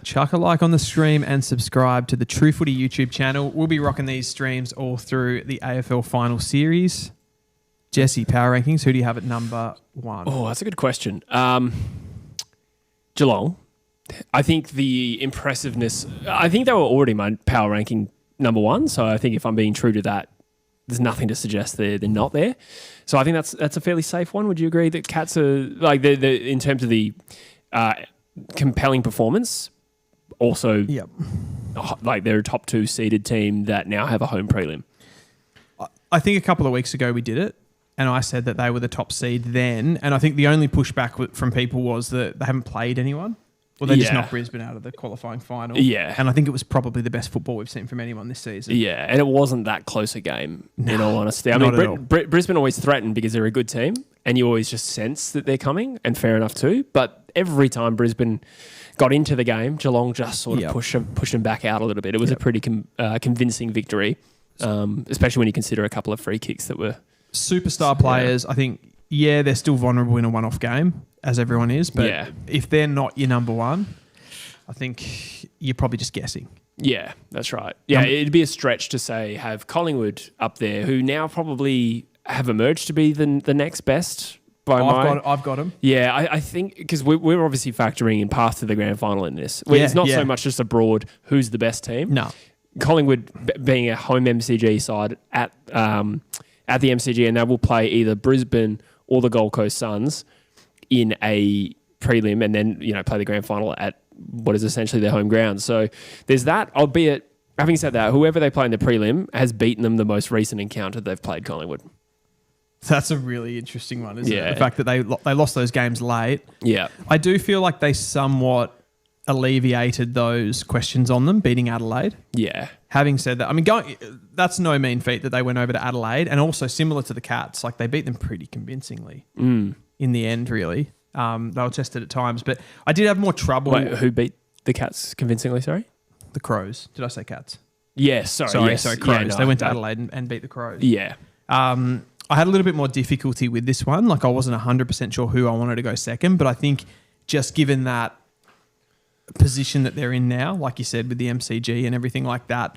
chuck a like on the stream and subscribe to the True Footy YouTube channel. We'll be rocking these streams all through the AFL final series. Jesse, power rankings, who do you have at number 1? Oh, that's a good question. Geelong. I think the impressiveness, I think they were already my power ranking number 1. So I think if I'm being true to that, there's nothing to suggest they're not there. So I think that's a fairly safe one. Would you agree that Cats are, like, they're in terms of the compelling performance, also, Yep. like, they're a top 2 seeded team that now have a home prelim. I think a couple of weeks ago we did it, and I said that they were the top seed then, and I think the only pushback from people was that they haven't played anyone. Well, they just knocked Brisbane out of the qualifying final. Yeah. And I think it was probably the best football we've seen from anyone this season. Yeah, and it wasn't that close a game, in all honesty. I not at mean, all. Brisbane always threaten because they're a good team, and you always just sense that they're coming, and fair enough too. But every time Brisbane got into the game, Geelong just sort of pushed them back out a little bit. It was a pretty convincing victory, especially when you consider a couple of free kicks that were... Superstar players, I think, they're still vulnerable in a one-off game, as everyone is. But if they're not your number 1... I think you're probably just guessing. Yeah, that's right. Yeah, it'd be a stretch to say have Collingwood up there, who now probably have emerged to be the next best. I've got them. Yeah, I think because we're obviously factoring in path to the grand final in this. It's not so much just a broad who's the best team. No, Collingwood being a home MCG side at the MCG, and they will play either Brisbane or the Gold Coast Suns in a prelim, and then play the grand final at what is essentially their home ground. So there's that, albeit, having said that, whoever they play in the prelim has beaten them the most recent encounter they've played Collingwood. That's a really interesting one, isn't it? The fact that they lost those games late. Yeah. I do feel like they somewhat alleviated those questions on them, beating Adelaide. Yeah. Having said that, I mean, that's no mean feat that they went over to Adelaide, and also similar to the Cats, like they beat them pretty convincingly in the end, really. They were tested at times, but I did have more trouble. Wait, who beat the Cats convincingly, sorry? The Crows. Did I say Cats? Yes, sorry. Sorry, Crows. Yeah, no, they went to Adelaide and beat the Crows. Yeah. I had a little bit more difficulty with this one. Like I wasn't 100% sure who I wanted to go second, but I think just given that position that they're in now, like you said, with the MCG and everything like that,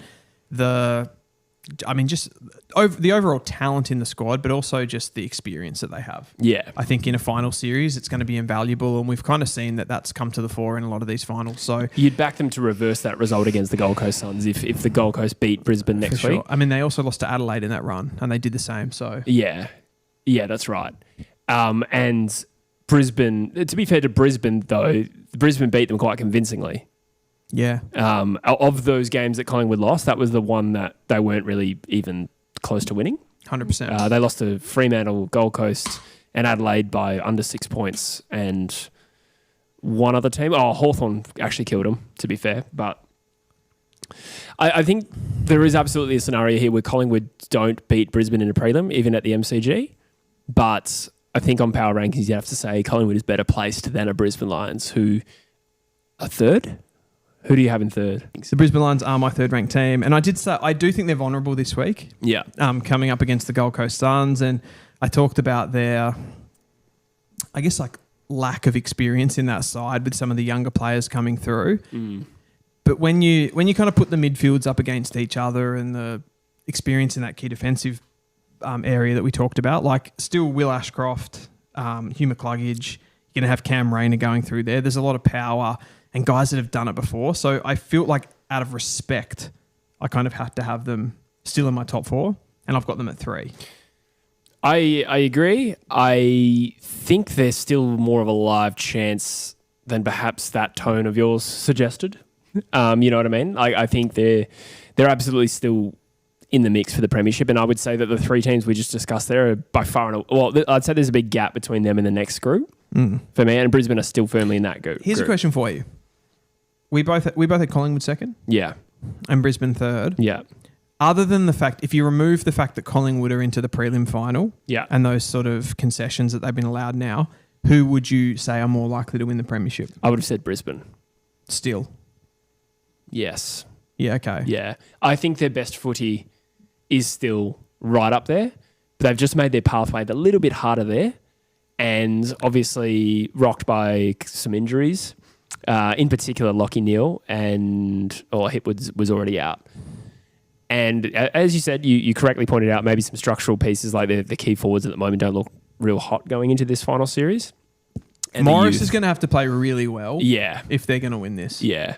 just the overall talent in the squad, but also just the experience that they have. Yeah. I think in a final series, it's going to be invaluable, and we've kind of seen that that's come to the fore in a lot of these finals. So you'd back them to reverse that result against the Gold Coast Suns if the Gold Coast beat Brisbane next week. I mean, they also lost to Adelaide in that run, and they did the same. So yeah, that's right. And Brisbane, to be fair to Brisbane though, Brisbane beat them quite convincingly. Yeah. Of those games that Collingwood lost, that was the one that they weren't really even close to winning. 100%. They lost to Fremantle, Gold Coast, and Adelaide by under 6 points, and one other team. Hawthorn actually killed them, to be fair. But I think there is absolutely a scenario here where Collingwood don't beat Brisbane in a prelim, even at the MCG. But I think on power rankings, you have to say Collingwood is better placed than a Brisbane Lions, who are third. Who do you have in third? The Brisbane Lions are my third-ranked team, and I did say I do think they're vulnerable this week. Yeah, coming up against the Gold Coast Suns, and I talked about their, I guess, like lack of experience in that side with some of the younger players coming through. But when you kind of put the midfields up against each other and the experience in that key defensive area that we talked about, like still Will Ashcroft, Hugh McCluggage, you're going to have Cam Rayner going through there. There's a lot of power and guys that have done it before. So I feel like out of respect, I kind of have to have them still in my top 4, and I've got them at 3. I agree. I think they're still more of a live chance than perhaps that tone of yours suggested. You know what I mean? I think they're absolutely still in the mix for the premiership, and I would say that the 3 teams we just discussed there are by far and well, I'd say there's a big gap between them and the next group for me, and Brisbane are still firmly in that group. Here's a question for you. We both had Collingwood second, yeah, and Brisbane third, yeah. Other than the fact, if you remove the fact that Collingwood are into the prelim final, yeah, and those sort of concessions that they've been allowed now, who would you say are more likely to win the premiership? I would have said Brisbane. Still, yes, yeah, okay, yeah. I think their best footy is still right up there, but they've just made their pathway a little bit harder there, and obviously rocked by some injuries. In particular, Lockie Neal or Hipwood was already out. And as you said, you correctly pointed out maybe some structural pieces like the key forwards at the moment don't look real hot going into this final series. And Morris is going to have to play really well yeah, if they're going to win this. Yeah.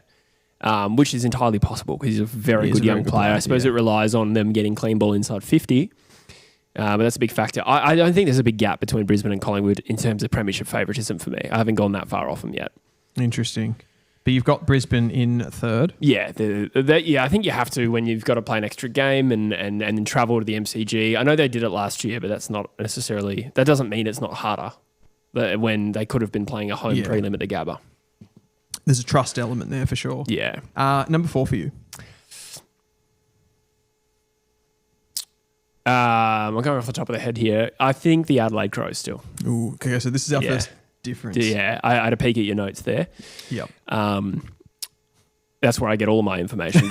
Which is entirely possible because he's a very good young player. I suppose it relies on them getting clean ball inside 50. But that's a big factor. I don't think there's a big gap between Brisbane and Collingwood in terms of premiership favouritism for me. I haven't gone that far off them yet. Interesting. But you've got Brisbane in third? Yeah. I think you have to when you've got to play an extra game and then travel to the MCG. I know they did it last year, but that's not necessarily... That doesn't mean it's not harder when they could have been playing a home prelim at the Gabba. There's a trust element there for sure. Yeah. Number 4 for you? I'm going off the top of the head here. I think the Adelaide Crows still. Ooh, okay, so this is our first difference. Yeah, I had a peek at your notes there. Yep. That's where I get all of my information.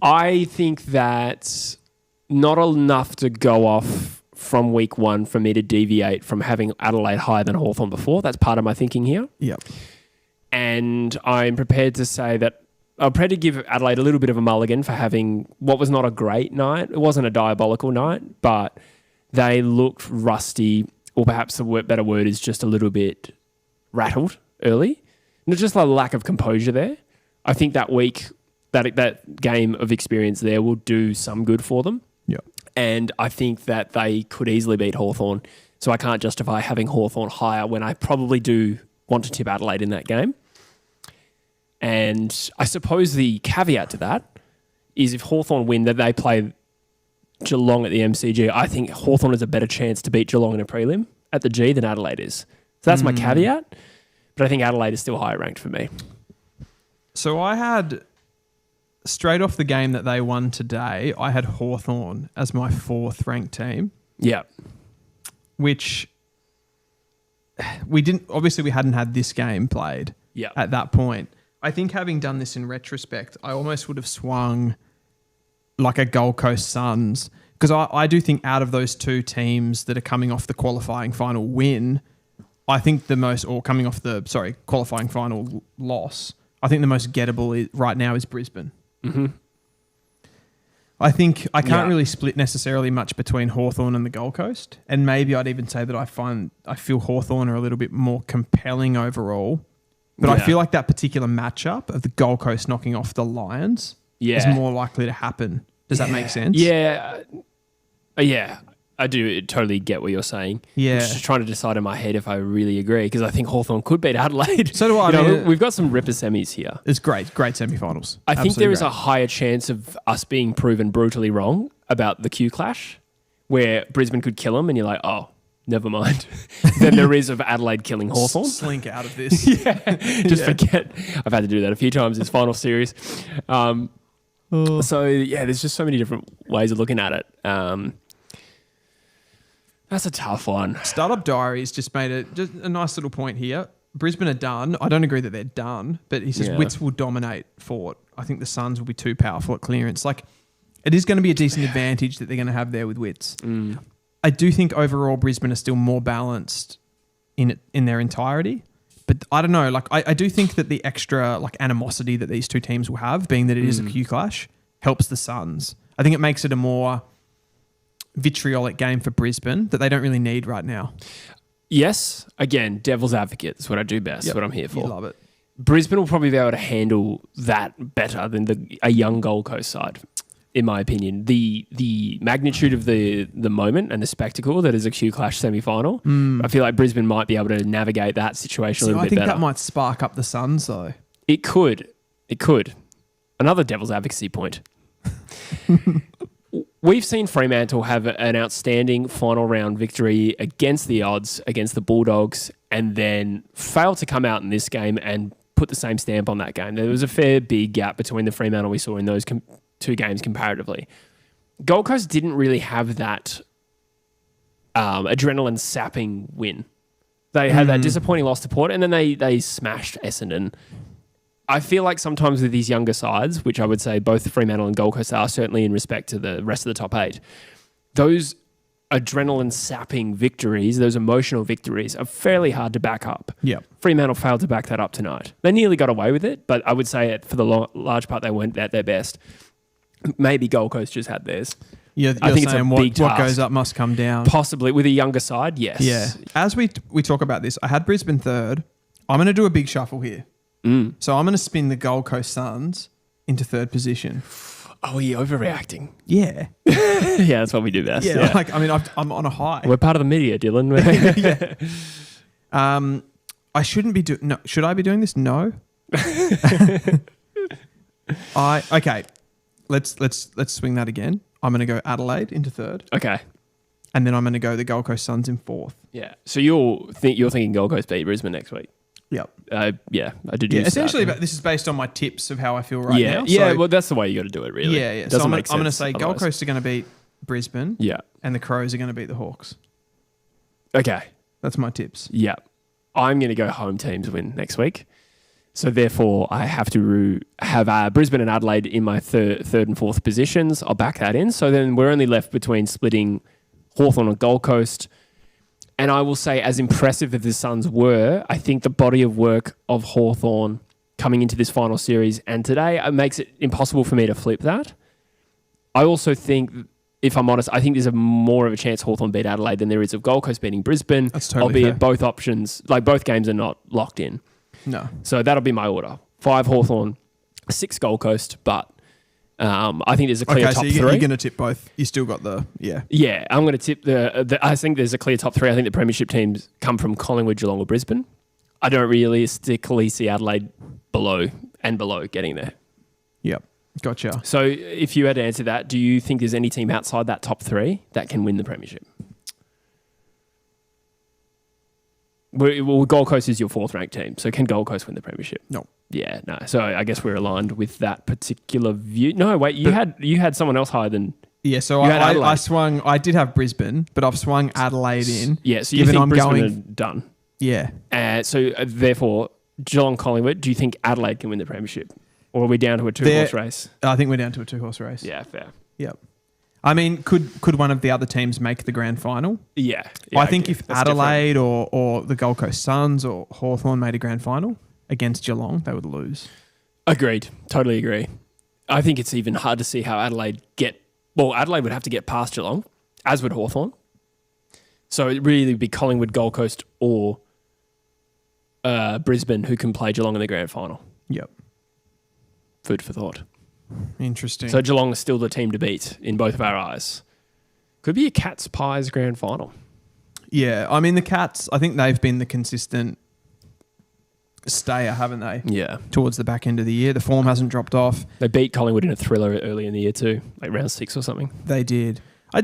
I think that's not enough to go off from week 1 for me to deviate from having Adelaide higher than Hawthorn before. That's part of my thinking here. Yep. And I'm prepared to say that I'm prepared to give Adelaide a little bit of a mulligan for having what was not a great night. It wasn't a diabolical night, but they looked rusty, or perhaps the better word is just a little bit rattled early. Not just a lack of composure there. I think that week, that game of experience there will do some good for them. Yep. And I think that they could easily beat Hawthorn. So I can't justify having Hawthorn higher when I probably do want to tip Adelaide in that game. And I suppose the caveat to that is if Hawthorn win, that they play Geelong at the MCG, I think Hawthorn has a better chance to beat Geelong in a prelim at the G than Adelaide is. So that's my caveat. But I think Adelaide is still higher ranked for me. So I had, straight off the game that they won today, I had Hawthorn as my 4th ranked team. Yeah. Which we hadn't had this game played at that point. I think having done this in retrospect, I almost would have swung like a Gold Coast Suns, because I do think out of those 2 teams that are coming off the qualifying final win, I think coming off the qualifying final loss, I think the most gettable right now is Brisbane. Mm-hmm. I think I can't really split necessarily much between Hawthorn and the Gold Coast, and maybe I'd even say that I feel Hawthorn are a little bit more compelling overall. But I feel like that particular matchup of the Gold Coast knocking off the Lions is more likely to happen. Does that make sense? Yeah. I do totally get what you're saying. Yeah. I'm just trying to decide in my head if I really agree, because I think Hawthorn could beat Adelaide. So do I. We've got some ripper semis here. It's great semi-finals. I think there is a higher chance of us being proven brutally wrong about the Q clash, where Brisbane could kill them and you're like, oh, never mind, than there is of Adelaide killing Hawthorn. Slink out of this. Forget. I've had to do that a few times this final series. So, there's just so many different ways of looking at it. That's a tough one. Startup Diaries just made a nice little point here. Brisbane are done. I don't agree that they're done, but he says Wits will dominate Fort. I think the Suns will be too powerful at clearance. Like, it is going to be a decent advantage that they're going to have there with Wits. I do think overall Brisbane are still more balanced in their entirety. But I don't know. Like, I do think that the extra animosity that these 2 teams will have, being that it is a Q clash, helps the Suns. I think it makes it a more vitriolic game for Brisbane that they don't really need right now. Yes. Again, devil's advocate is what I do best. That's what I'm here for. You love it. Brisbane will probably be able to handle that better than a young Gold Coast side, in my opinion. The magnitude of the moment and the spectacle that is a Q Clash semi-final, I feel like Brisbane might be able to navigate that situation a little bit better. I think that might spark up the Suns, though. It could. Another devil's advocacy point. We've seen Fremantle have an outstanding final round victory against the odds, against the Bulldogs, and then fail to come out in this game and put the same stamp on that game. There was a fair big gap between the Fremantle we saw in those 2 games comparatively. Gold Coast didn't really have that adrenaline sapping win. They had that disappointing loss to Port, and then they smashed Essendon. I feel like sometimes with these younger sides, which I would say both Fremantle and Gold Coast are, certainly in respect to the rest of the top 8, those adrenaline sapping victories, those emotional victories, are fairly hard to back up. Yeah. Fremantle failed to back that up tonight. They nearly got away with it, but I would say for the large part they weren't at their best. Maybe Gold Coast just had theirs. You're I think saying it's a big task. What goes up must come down. Possibly with a younger side, yes. Yeah. As we talk about this, I had Brisbane third. I'm going to do a big shuffle here. So I'm going to spin the Gold Coast Suns into third position. Oh, are you overreacting? Yeah. Yeah, that's what we do best. Yeah. Like, I mean, I'm on a high. We're part of the media, Dylan. I shouldn't be doing... No. Should I be doing this? No. Okay. Let's swing that again. I'm going to go Adelaide into third. Okay. And then I'm going to go the Gold Coast Suns in fourth. Yeah. So you're thinking Gold Coast beat Brisbane next week? Yep. Yeah, I did. Yeah, essentially, this is based on my tips of how I feel right now. Yeah, So, well, that's the way you got to do it, really. Yeah, yeah. Doesn't So I'm make sense going to say otherwise. Gold Coast are going to beat Brisbane. Yeah. And the Crows are going to beat the Hawks. Okay. That's my tips. Yeah. I'm going to go home teams win next week. So therefore, I have to have Brisbane and Adelaide in my third and fourth positions. I'll back that in. So then we're only left between splitting Hawthorn and Gold Coast. And I will say, as impressive as the Suns were, I think the body of work of Hawthorn coming into this final series and today makes it impossible for me to flip that. I also think, if I'm honest, I think there's more of a chance Hawthorn beat Adelaide than there is of Gold Coast beating Brisbane. That's totally albeit fair. both options, like both games are not locked in. No. So that'll be my order. 5 Hawthorn, 6 Gold Coast, but I think there's a clear top so 3. you're going to tip both. You still got the... Yeah. Yeah, I'm going to tip I think there's a clear top 3. I think the premiership teams come from Collingwood, Geelong or Brisbane. I don't realistically see Adelaide below getting there. Yep. Gotcha. So if you had to answer that, do you think there's any team outside that top 3 that can win the premiership? Well, Gold Coast is your 4th ranked team. So can Gold Coast win the premiership? No. Yeah, no. So I guess we're aligned with that particular view. No, wait, you had someone else higher than... Yeah, so You had I Adelaide. swung... I did have Brisbane, but I've swung Adelaide in. Yeah, so you given think I'm Brisbane going- are done. Yeah. Therefore, Geelong, Collingwood, do you think Adelaide can win the premiership? Or are we down to a 2-horse race? I think we're down to a 2-horse race. Yeah, fair. Yep. I mean, could one of the other teams make the grand final? Yeah. I think okay, if that's different. Adelaide or the Gold Coast Suns or Hawthorn made a grand final against Geelong, they would lose. Agreed. Totally agree. I think it's even hard to see how Adelaide would have to get past Geelong, as would Hawthorn. So it really would be Collingwood, Gold Coast or Brisbane who can play Geelong in the grand final. Yep. Food for thought. Interesting. So Geelong is still the team to beat in both of our eyes. Could be a Cats Pies grand final. Yeah, I mean, the Cats, I think they've been the consistent stayer, haven't they? Yeah. Towards the back end of the year. The form hasn't dropped off. They beat Collingwood in a thriller early in the year too, like round 6 or something. They did. I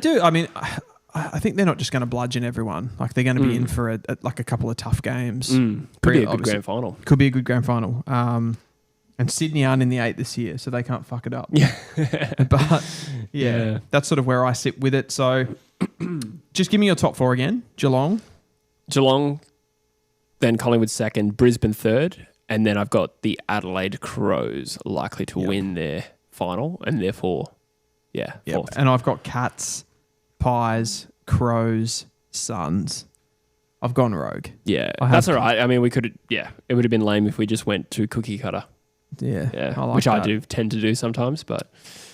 think they're not just going to bludgeon everyone. Like, they're going to be in for a couple of tough games. Could be a good Obviously. grand final. Could be a good grand final. And Sydney aren't in the 8 this year, so they can't fuck it up. Yeah. But, Yeah. that's sort of where I sit with it. So, just give me your top 4 again. Geelong. Then Collingwood 2nd, Brisbane 3rd, and then I've got the Adelaide Crows likely to win their final, and therefore, Yep. 4th. And I've got Cats, Pies, Crows, Suns. I've gone rogue. Yeah, I that's have- all right. I mean, it would have been lame if we just went to cookie cutter. Yeah. Yeah, I like which I that. do tend to do sometimes, but